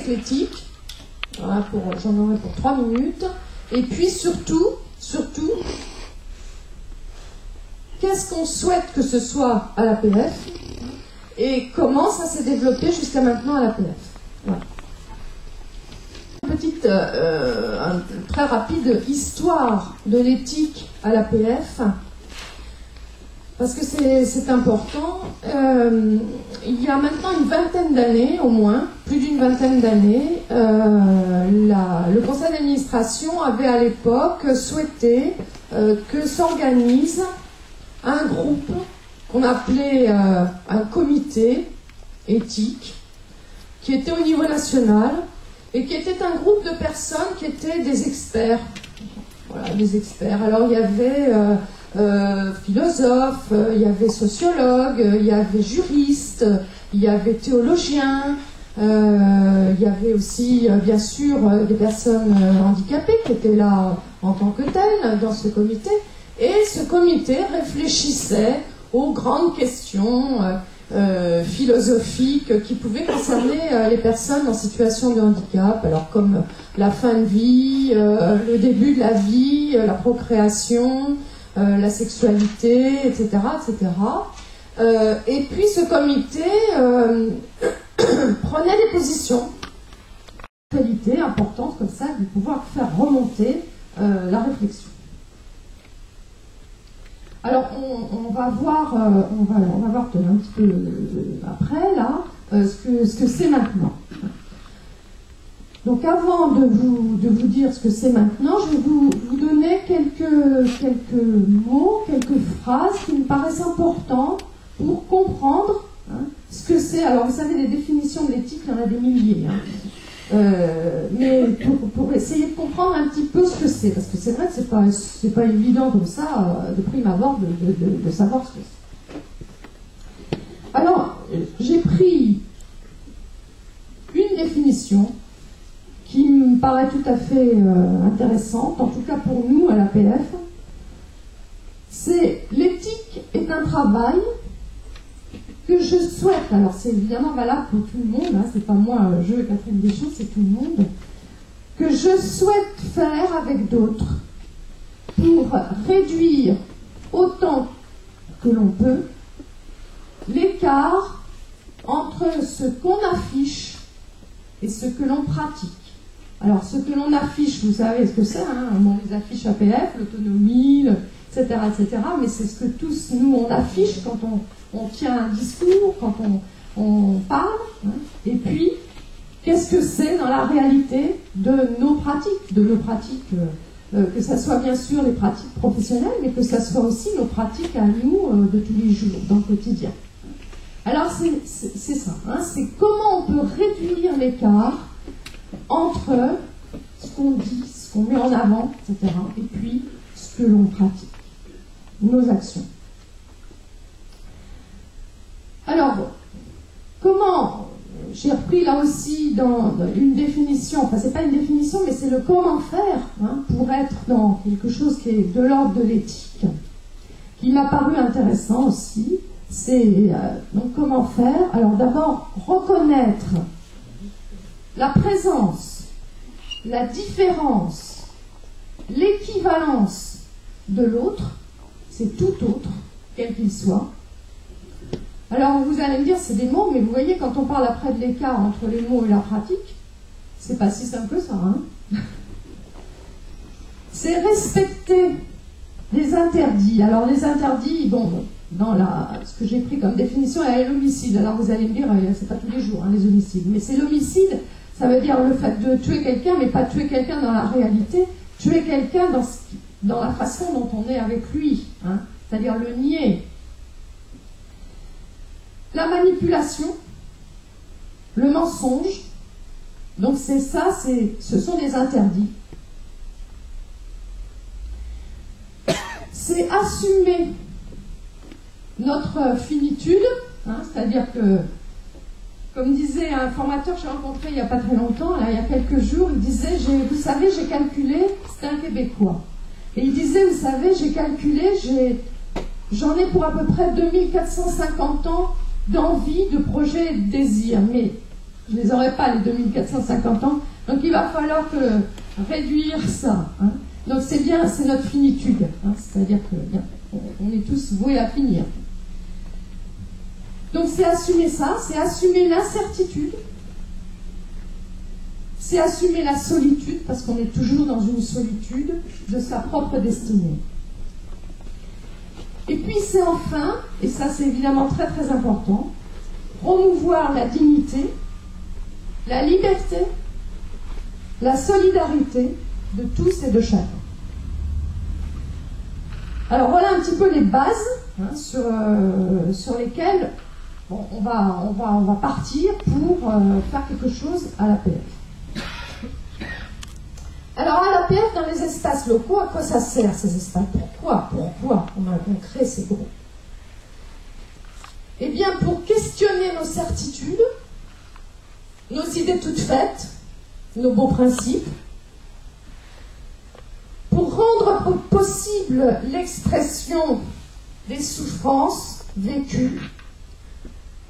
que l'éthique? Voilà, j'en aurai pour 3 minutes. Et puis surtout, qu'est-ce qu'on souhaite que ce soit à l'APF et comment ça s'est développé jusqu'à maintenant à l'APF. Voilà. Une petite, très rapide histoire de l'éthique à l'APF, parce que c'est important. Il y a maintenant une vingtaine d'années, au moins, plus d'une vingtaine d'années, le conseil d'administration avait à l'époque souhaité que s'organise un groupe qu'on appelait un comité éthique, qui était au niveau national, et qui était un groupe de personnes qui étaient des experts. Voilà, des experts. Alors il y avait philosophes, il y avait sociologues, il y avait juristes, il y avait théologiens, il y avait aussi, bien sûr, des personnes handicapées qui étaient là en tant que telles dans ce comité. Et ce comité réfléchissait aux grandes questions philosophiques qui pouvaient concerner les personnes en situation de handicap, alors comme la fin de vie, le début de la vie, la procréation, la sexualité, etc., etc. Et puis ce comité prenait des positions, une qualité importante comme ça, de pouvoir faire remonter la réflexion. Alors, on va voir peut-être un petit peu après, là, ce que c'est maintenant. Donc, avant de vous dire ce que c'est maintenant, je vais vous donner quelques mots, quelques phrases qui me paraissent importantes pour comprendre ce que c'est. Alors, vous savez, les définitions de l'éthique, il y en a des milliers. Mais pour essayer de comprendre un petit peu ce que c'est, parce que c'est vrai que c'est pas évident comme ça, de prime abord, de savoir ce que c'est. Alors, j'ai pris une définition qui me paraît tout à fait intéressante, en tout cas pour nous à l'APF. C'est l'éthique est un travail que je souhaite, alors c'est évidemment valable pour tout le monde, hein, c'est pas moi, je, Catherine Deschamps, c'est tout le monde, que je souhaite faire avec d'autres pour réduire autant que l'on peut l'écart entre ce qu'on affiche et ce que l'on pratique. Alors ce que l'on affiche, vous savez ce que c'est, hein, on les affiche APF, l'autonomie, etc., etc., mais c'est ce que tous nous on affiche quand on tient un discours, quand on parle, hein. Et puis, qu'est-ce que c'est dans la réalité de nos pratiques, que ça soit bien sûr les pratiques professionnelles, mais que ça soit aussi nos pratiques à nous de tous les jours, dans le quotidien. Alors, c'est ça, hein, c'est comment on peut réduire l'écart entre ce qu'on dit, ce qu'on met en avant, etc., et puis ce que l'on pratique, nos actions. Alors, comment, j'ai repris là aussi dans une définition, enfin c'est pas une définition, mais c'est le comment faire, hein, pour être dans quelque chose qui est de l'ordre de l'éthique, qui m'a paru intéressant aussi. C'est donc comment faire. Alors d'abord, reconnaître la présence, la différence, l'équivalence de l'autre, c'est tout autre, quel qu'il soit. Alors vous allez me dire, c'est des mots, mais vous voyez, quand on parle après de l'écart entre les mots et la pratique, c'est pas si simple que ça, hein. C'est respecter les interdits. Alors les interdits, bon, dans ce que j'ai pris comme définition, il y a l'homicide. Alors vous allez me dire, c'est pas tous les jours, hein, les homicides, mais c'est l'homicide, ça veut dire le fait de tuer quelqu'un, mais pas tuer quelqu'un dans la réalité, tuer quelqu'un dans la façon dont on est avec lui, hein, c'est-à-dire le nier. La manipulation, le mensonge, donc c'est ça, ce sont des interdits. C'est assumer notre finitude, hein, c'est-à-dire que, comme disait un formateur que j'ai rencontré il n'y a pas très longtemps, là, il y a quelques jours, il disait, vous savez, j'ai calculé, c'était un Québécois, et il disait, vous savez, j'ai calculé, j'en ai pour à peu près 2450 ans d'envie, de projet et de désir, mais je ne les aurai pas, les 2450 ans. Donc il va falloir réduire ça. Hein. Donc c'est bien, c'est notre finitude. Hein. C'est-à-dire qu'on est tous voués à finir. Donc c'est assumer ça, c'est assumer l'incertitude, c'est assumer la solitude, parce qu'on est toujours dans une solitude de sa propre destinée. Et puis c'est enfin, et ça c'est évidemment très très important, promouvoir la dignité, la liberté, la solidarité de tous et de chacun. Alors voilà un petit peu les bases hein, sur lesquelles bon, on va partir pour faire quelque chose à l'APF. Alors à l'APF, dans les espaces locaux, à quoi ça sert ces espaces? Pourquoi on crée ces groupes? Eh bien pour questionner nos certitudes, nos idées toutes faites, nos beaux principes, pour rendre possible l'expression des souffrances vécues,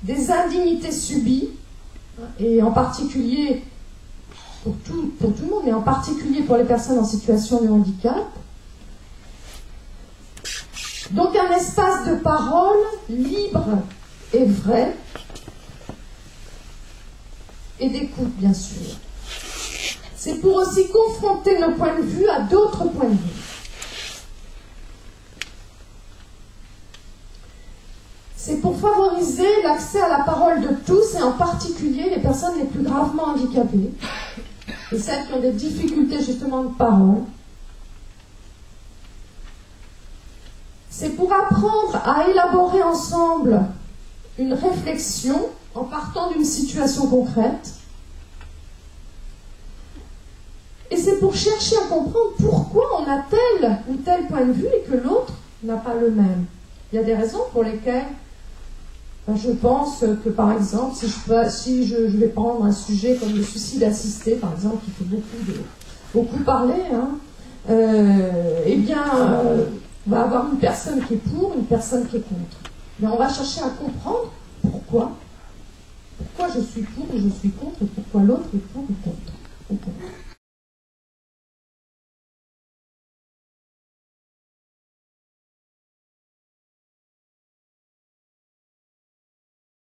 des indignités subies, et en particulier pour tout le monde, et en particulier pour les personnes en situation de handicap. Donc un espace de parole libre et vrai, et d'écoute bien sûr. C'est pour aussi confronter nos points de vue à d'autres points de vue. C'est pour favoriser l'accès à la parole de tous, et en particulier les personnes les plus gravement handicapées, et celles qui ont des difficultés justement de parole. C'est pour apprendre à élaborer ensemble une réflexion en partant d'une situation concrète. Et c'est pour chercher à comprendre pourquoi on a tel ou tel point de vue et que l'autre n'a pas le même. Il y a des raisons pour lesquelles je pense que, par exemple, si je vais prendre un sujet comme le suicide assisté, par exemple, qui fait beaucoup parler, hein, eh bien, on va avoir une personne qui est pour, une personne qui est contre. Mais on va chercher à comprendre pourquoi je suis pour ou je suis contre, et pourquoi l'autre est pour ou contre.